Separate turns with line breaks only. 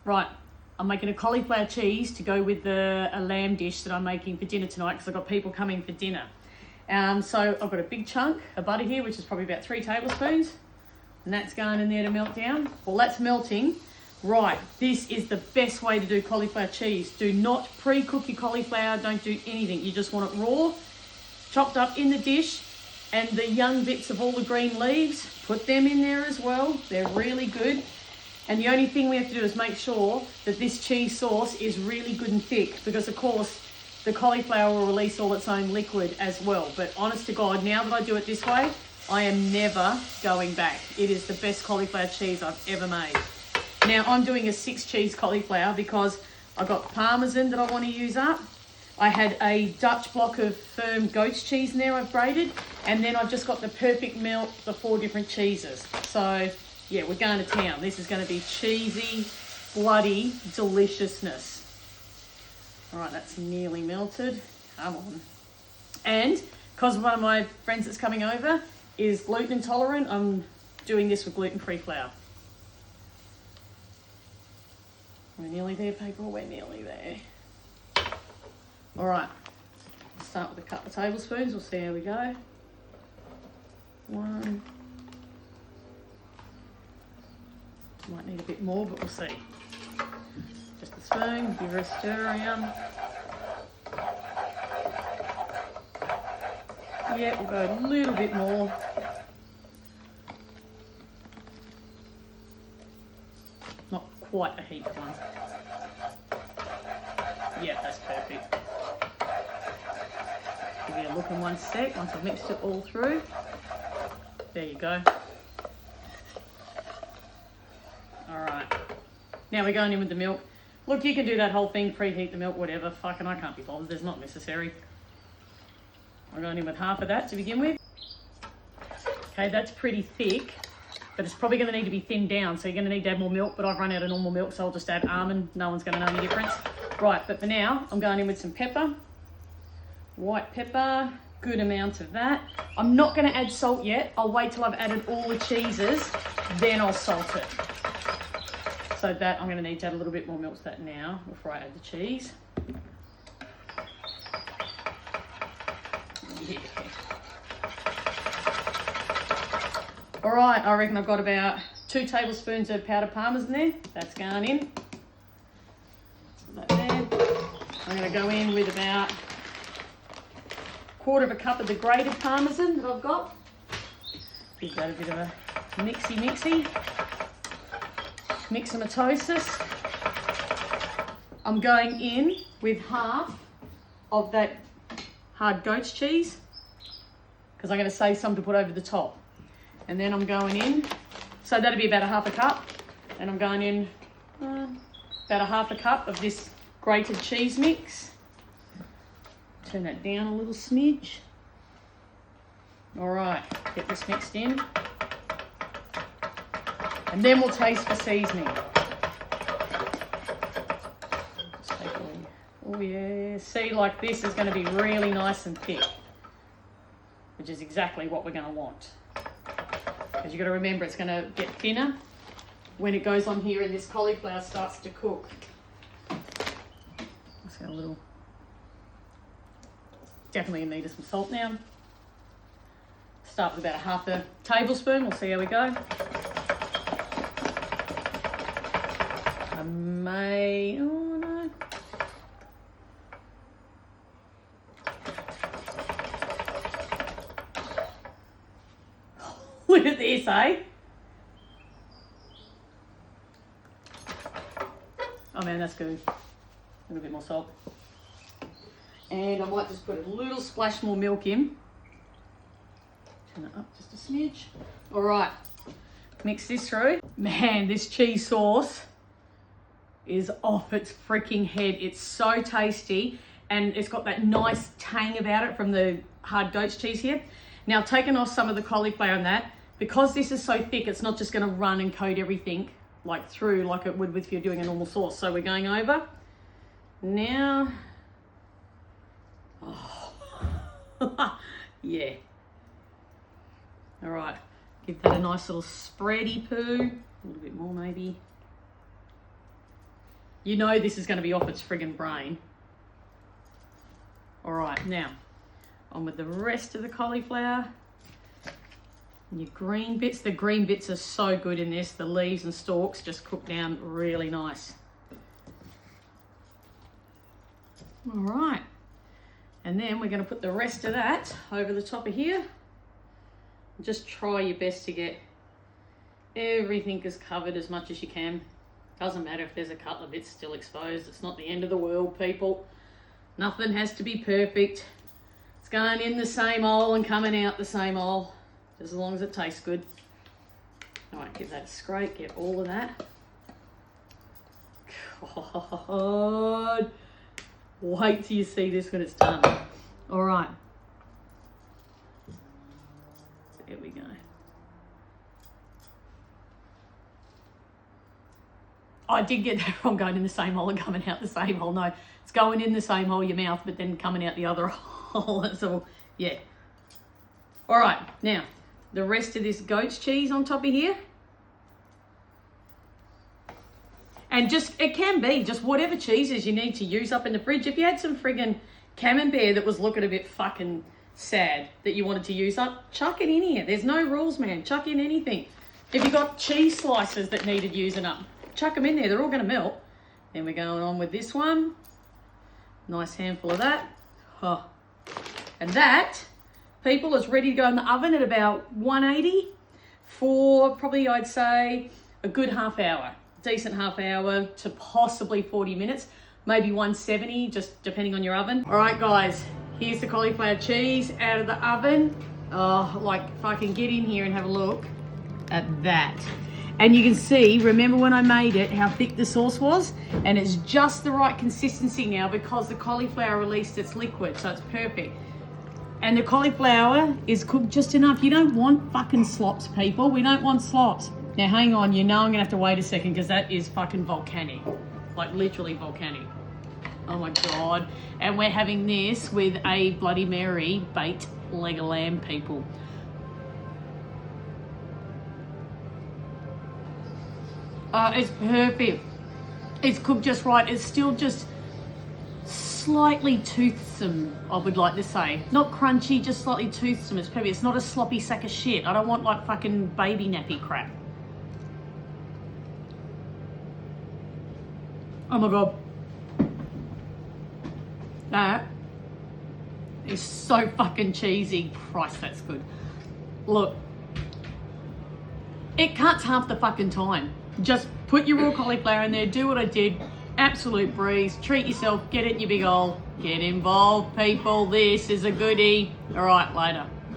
Right, I'm making a cauliflower cheese to go with a lamb dish that I'm making for dinner tonight because I've got people coming for dinner. So I've got a big chunk of butter here, which is probably about 3 tablespoons. And that's going in there to melt down. Well, that's melting. Right, this is the best way to do cauliflower cheese. Do not pre-cook your cauliflower, don't do anything. You just want it raw, chopped up in the dish, and the young bits of all the green leaves, put them in there as well. They're really good. And the only thing we have to do is make sure that this cheese sauce is really good and thick, because of course the cauliflower will release all its own liquid as well. But honest to God, now that I do it this way, I am never going back. It is the best cauliflower cheese I've ever made. Now I'm doing a 6 cheese cauliflower because I've got Parmesan that I want to use up. I had a Dutch block of firm goat's cheese in there I've grated, and then I've just got the perfect melt, the 4 different cheeses. So yeah, we're going to town. This is going to be cheesy, bloody deliciousness. All right, that's nearly melted. Come on. And because one of my friends that's coming over is gluten intolerant, I'm doing this with gluten-free flour. We're nearly there, people. We're nearly there. All right, let's start with a couple of tablespoons. We'll see how we go. 1. Might need a bit more, but we'll see. Just a spoon, give her a stir around. Yeah, we'll go a little bit more. Not quite a heaped one. Yeah, that's perfect. Give it a look in 1 sec once I've mixed it all through. There you go. Alright, now we're going in with the milk. Look, you can do that whole thing, preheat the milk, whatever. Fucking, I can't be bothered. There's not necessary. I'm going in with half of that to begin with. Okay, that's pretty thick, but it's probably going to need to be thinned down, so you're going to need to add more milk, but I've run out of normal milk, so I'll just add almond. No one's going to know any difference. Right, but for now, I'm going in with some pepper. White pepper, good amount of that. I'm not going to add salt yet. I'll wait till I've added all the cheeses, then I'll salt it. So that I'm going to need to add a little bit more milk to that now before I add the cheese. Yeah. All right, I reckon I've got about 2 tablespoons of powdered Parmesan there. That's going in. Put that there. I'm going to go in with about 1/4 cup of the grated Parmesan that I've got. Give that a bit of a mixy. Mixomatosis. I'm going in with half of that hard goat's cheese because I'm going to save some to put over the top. And then I'm going in, so that'll be about 1/2 cup. And I'm going in about 1/2 cup of this grated cheese mix. Turn that down a little smidge. All right, get this mixed in. And then we'll taste for seasoning. Just take oh yeah, see, like this is going to be really nice and thick, which is exactly what we're going to want. Because you've got to remember it's going to get thinner when it goes on here and this cauliflower starts to cook. Let's get a little, definitely in need of some salt now. Start with about 1/2 tablespoon, we'll see how we go. Oh no. Look at this, eh? Oh man, that's good. A little bit more salt. And I might just put a little splash more milk in. Turn it up just a smidge. All right, mix this through. Man, this cheese sauce is off its freaking head. It's so tasty and it's got that nice tang about it from the hard goat's cheese here. Now, taking off some of the cauliflower and that, because this is so thick, it's not just going to run and coat everything like through like it would if you're doing a normal sauce. So we're going over now. Oh. Yeah. All right, give that a nice little spready poo. A little bit more maybe. You know this is going to be off its friggin' brain. All right, now on with the rest of the cauliflower. And your green bits. The green bits are so good in this. The leaves and stalks just cook down really nice. All right. And then we're going to put the rest of that over the top of here. Just try your best to get everything as covered as much as you can. Doesn't matter if there's a couple of bits still exposed. It's not the end of the world, people. Nothing has to be perfect. It's going in the same hole and coming out the same hole, as long as it tastes good. All right, give that a scrape, get all of that. God, wait till you see this when it's done. All right. There we go. I did get that wrong, going in the same hole and coming out the same hole. No, it's going in the same hole, your mouth, but then coming out the other hole. So, yeah. All right, now, the rest of this goat's cheese on top of here. And just, it can be just whatever cheeses you need to use up in the fridge. If you had some friggin' camembert that was looking a bit fucking sad that you wanted to use up, chuck it in here. There's no rules, man. Chuck in anything. If you got cheese slices that needed using up, chuck them in there. They're all going to melt. Then we're going on with this one. Nice handful of that. Oh. And that, people, is ready to go in the oven at about 180 for probably, I'd say, a good half hour. Decent half hour to possibly 40 minutes. Maybe 170, just depending on your oven. All right, guys. Here's the cauliflower cheese out of the oven. Oh, like if I can get in here and have a look at that. And you can see, remember when I made it, how thick the sauce was? And it's just the right consistency now because the cauliflower released its liquid, so it's perfect. And the cauliflower is cooked just enough. You don't want fucking slops, people. We don't want slops. Now, hang on. You know I'm gonna have to wait a second because that is fucking volcanic. Like literally volcanic. Oh my God. And we're having this with a Bloody Mary baked leg of lamb, people. It's perfect. It's cooked just right. It's still just slightly toothsome, I would like to say. Not crunchy, just slightly toothsome. It's perfect. It's not a sloppy sack of shit. I don't want like fucking baby nappy crap. Oh my God. That is so fucking cheesy. Christ, that's good. Look, it cuts half the fucking time. Just put your raw cauliflower in there, do what I did. Absolute breeze. Treat yourself, get it in your big hole. Get involved, people. This is a goodie. All right, later.